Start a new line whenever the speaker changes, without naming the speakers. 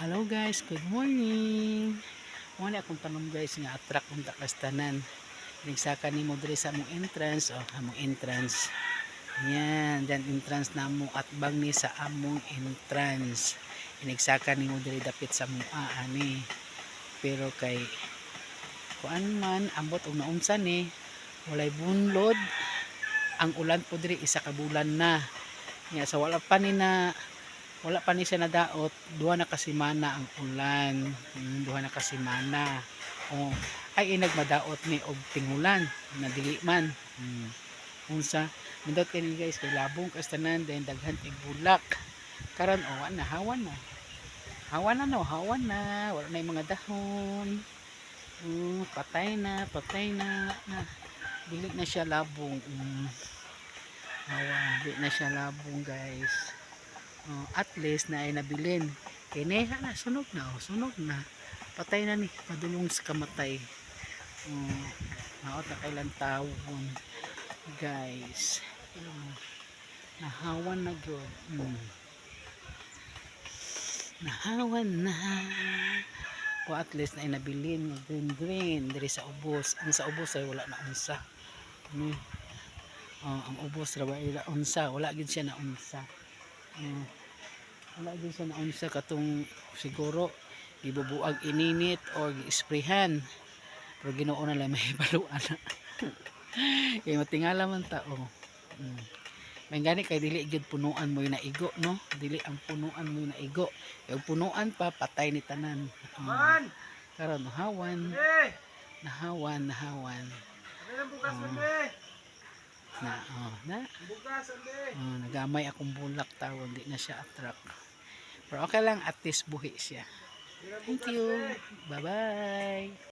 Hello guys, good morning. Muna akong tanong guys nga attract unta kastanan. Nagsaka nimo diri sa among entrance, among entrance. Yan, diyan entrance namo at bang ni sa among entrance. Inagsaka nimo diri dapit sa among ani. Pero kay kuan man ambot og naunsa ni, walay bunlod. Ang ulan po diri isa ka bulan na. Nya sa wala pa ni siya nadaot, duha na kasimana ang ulan. Duha na kasimana. Ay inagmadaot ni og tingulan na dili man. Unsa nindot kini guys kay labong kastanan then daghan tig bulak. Karon na hawan na. Hawan na no, hawan na. Wala na yung mga dahon. Patay na. Dili na siya labong. Hawan, dili na siya labong guys. At least na ay nabilin kineha na sunog na patay na ni padulong sa kamatay. Naot na kailan tawon guys. Nahawan na gyud. Nahawan na po, at least na ay nabilin green diri sa ubos. Ang sa ubos ay wala na unsa ang ubos ra ba unsa, wala gid siya na unsa. Wala din siya naunsa katong siguro ibubuag ininit o gi-sprayhan, pero Ginoo na lang may baluan na. Kay matingala man ta may gani kay dili gyud punuan mo yung naigo no, dili ang punuan mo yung naigo, kay punuan pa patay ni tanan. Karon nahawan nagamay akong bulak tawon, di na siya attract. Pero okay lang, at least buhi siya. Thank you. Bye bye.